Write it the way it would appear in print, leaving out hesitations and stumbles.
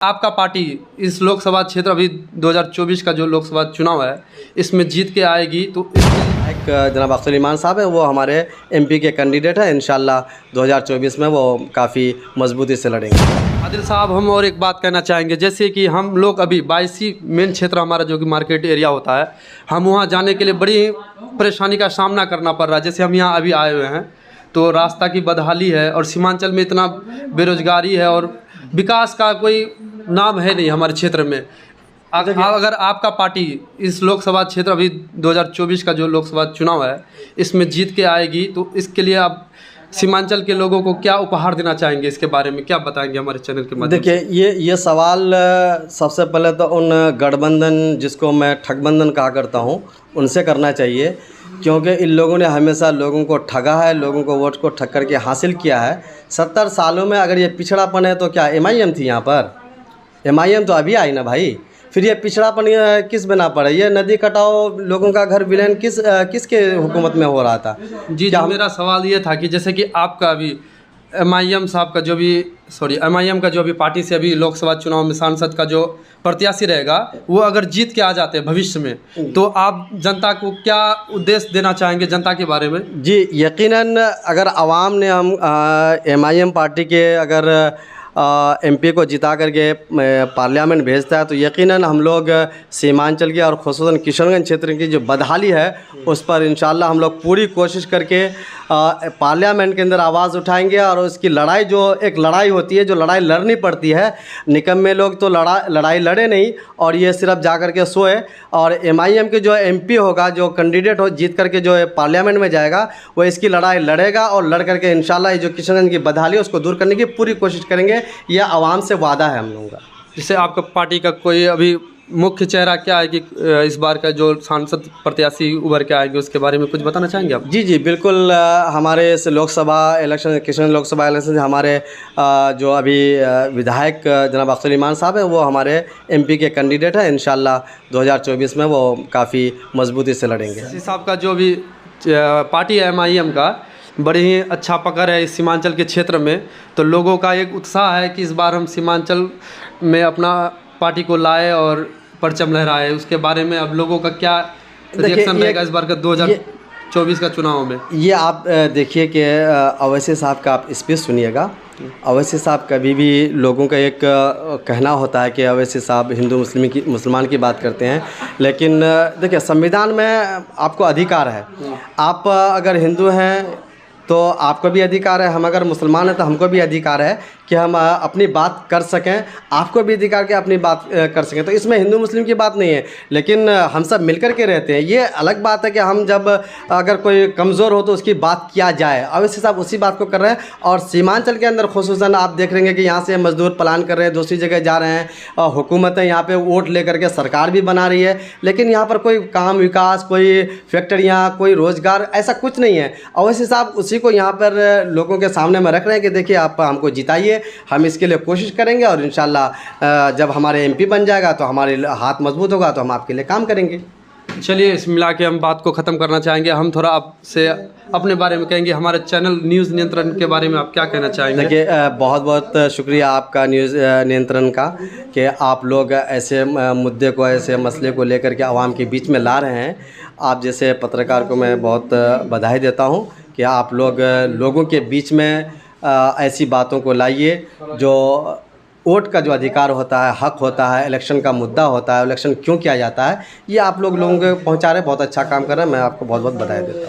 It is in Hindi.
आपका पार्टी इस लोकसभा क्षेत्र अभी 2024 का जो लोकसभा चुनाव है इसमें जीत के आएगी तो एक जनाब अख्तर ईमान साहब है, वो हमारे एमपी के कैंडिडेट हैं। इंशाल्लाह 2024 में वो काफ़ी मजबूती से लड़ेंगे। आदिल साहब, हम और एक बात कहना चाहेंगे, जैसे कि हम लोग अभी 22 मेन क्षेत्र हमारा जो कि मार्केट एरिया होता है, हम वहाँ जाने के लिए बड़ी परेशानी का सामना करना पड़ रहा है। जैसे हम यहाँ अभी आए हुए हैं तो रास्ता की बदहाली है और सीमांचल में इतना बेरोजगारी है और विकास का कोई नाम है नहीं हमारे क्षेत्र में। अगर आपका पार्टी इस लोकसभा क्षेत्र अभी 2024 का जो लोकसभा चुनाव है इसमें जीत के आएगी तो इसके लिए आप सीमांचल के लोगों को क्या उपहार देना चाहेंगे, इसके बारे में क्या बताएंगे हमारे चैनल के माध्यम से? देखिए, ये सवाल सबसे पहले तो उन गठबंधन, जिसको मैं ठगबंधन कहा करता हूँ, उनसे करना चाहिए, क्योंकि इन लोगों ने हमेशा लोगों को ठगा है, लोगों को वोट को ठग करके हासिल किया है। 70 सालों में अगर ये पिछड़ापन है तो क्या एमआईएम थी यहाँ पर? एमआईएम तो अभी आई ना भाई। फिर ये पिछड़ापन किस बना पड़ा? ये नदी कटाओ, लोगों का घर विलयन किसके हुकूमत में हो रहा था? जी, मेरा सवाल ये था कि जैसे कि आपका अभी एमआईएम का जो अभी पार्टी से अभी लोकसभा चुनाव में सांसद का जो प्रत्याशी रहेगा, वो अगर जीत के आ जाते हैं भविष्य में, तो आप जनता को क्या उद्देश्य देना चाहेंगे जनता के बारे में? जी, यकीनन अगर आवाम ने हम एमआईएम पार्टी के अगर एमपी को जिता करके पार्लियामेंट भेजता है तो यकीनन हम लोग सीमांचल की और खुसूसन किशनगंज क्षेत्र की जो बदहाली है उस पर इंशाल्लाह हम लोग पूरी कोशिश करके पार्लियामेंट के अंदर आवाज़ उठाएंगे। और उसकी लड़ाई, जो एक लड़ाई होती है, जो लड़ाई लड़नी पड़ती है, निकम्मे लोग तो लड़ाई लड़े नहीं और ये सिर्फ जा कर के सोए। और एमआईएम के जो एमपी होगा, जो कैंडिडेट हो जीत करके जो पार्लियामेंट में जाएगा, वो इसकी लड़ाई लड़ेगा और लड़ करके इंशाल्लाह ये जो किशनगंज की बदहाली है उसको दूर करने की पूरी कोशिश करेंगे। यह आवाम से वादा है हम लोगों का। जैसे आपका पार्टी का कोई अभी मुख्य चेहरा क्या है कि इस बार का जो सांसद प्रत्याशी उभर के आएंगे उसके बारे में कुछ बताना चाहेंगे आप? जी, बिल्कुल। हमारे इस लोकसभा इलेक्शन, किशनगंज लोकसभा इलेक्शन से हमारे जो अभी विधायक जनाब अख्तर ईमान साहब हैं, वो हमारे एमपी के कैंडिडेट हैं। इंशाल्लाह 2024 में वो काफ़ी मजबूती से लड़ेंगे। इस हिसाब का जो भी पार्टी है एमआईएम का, बड़ी ही अच्छा पकड़ है इस सीमांचल के क्षेत्र में, तो लोगों का एक उत्साह है कि इस बार हम सीमांचल में अपना पार्टी को लाए और परचम लहराए। उसके बारे में अब लोगों का क्या रिएक्शन रहेगा इस बार का 2024 का चुनाव में? ये आप देखिए कि अवैसी साहब का आप स्पीच सुनिएगा। अवैसी साहब कभी भी लोगों का एक कहना होता है कि अवैसी साहब हिंदू मुसलमान की बात करते हैं, लेकिन देखिए संविधान में आपको अधिकार है। आप अगर हिंदू हैं तो आपको भी अधिकार है, हम अगर मुसलमान हैं तो हमको भी अधिकार है कि हम अपनी बात कर सकें, आपको भी अधिकार के अपनी बात कर सकें। तो इसमें हिंदू मुस्लिम की बात नहीं है, लेकिन हम सब मिलकर के रहते हैं। ये अलग बात है कि हम जब अगर कोई कमज़ोर हो तो उसकी बात किया जाए। अवैसी साहब उसी बात को कर रहे हैं। और सीमांचल के अंदर खुसूसन आप देख रहे हैं कि यहाँ से मजदूर पलायन कर रहे हैं, दूसरी जगह जा रहे हैं। हुकूमतें यहाँ पर वोट ले करके सरकार भी बना रही है, लेकिन यहाँ पर कोई काम विकास, कोई फैक्ट्रियाँ, कोई रोज़गार, ऐसा कुछ नहीं है। अवैसी साहब उसी को यहाँ पर लोगों के सामने में रख रहे हैं कि देखिए आप हमको जिताइए, हम इसके लिए कोशिश करेंगे और इंशाल्लाह जब हमारे एमपी बन जाएगा तो हमारे हाथ मजबूत होगा तो हम आपके लिए काम करेंगे। चलिए, इस मिला के हम बात को ख़त्म करना चाहेंगे। हम थोड़ा आपसे अपने बारे में कहेंगे, हमारे चैनल न्यूज़ नियंत्रण के बारे में आप क्या कहना चाहेंगे? देखिए, बहुत बहुत शुक्रिया आपका न्यूज़ नियंत्रण का कि आप लोग ऐसे मुद्दे को, ऐसे मसले को लेकर के आवाम के बीच में ला रहे हैं। आप जैसे पत्रकार को मैं बहुत बधाई देता हूँ कि आप लोगों के बीच में ऐसी बातों को लाइए। जो वोट का जो अधिकार होता है, हक होता है, इलेक्शन का मुद्दा होता है, इलेक्शन क्यों किया जाता है, ये आप लोगों को पहुंचा रहे, बहुत अच्छा काम कर रहे हैं। मैं आपको बहुत बहुत बधाई देता हूँ।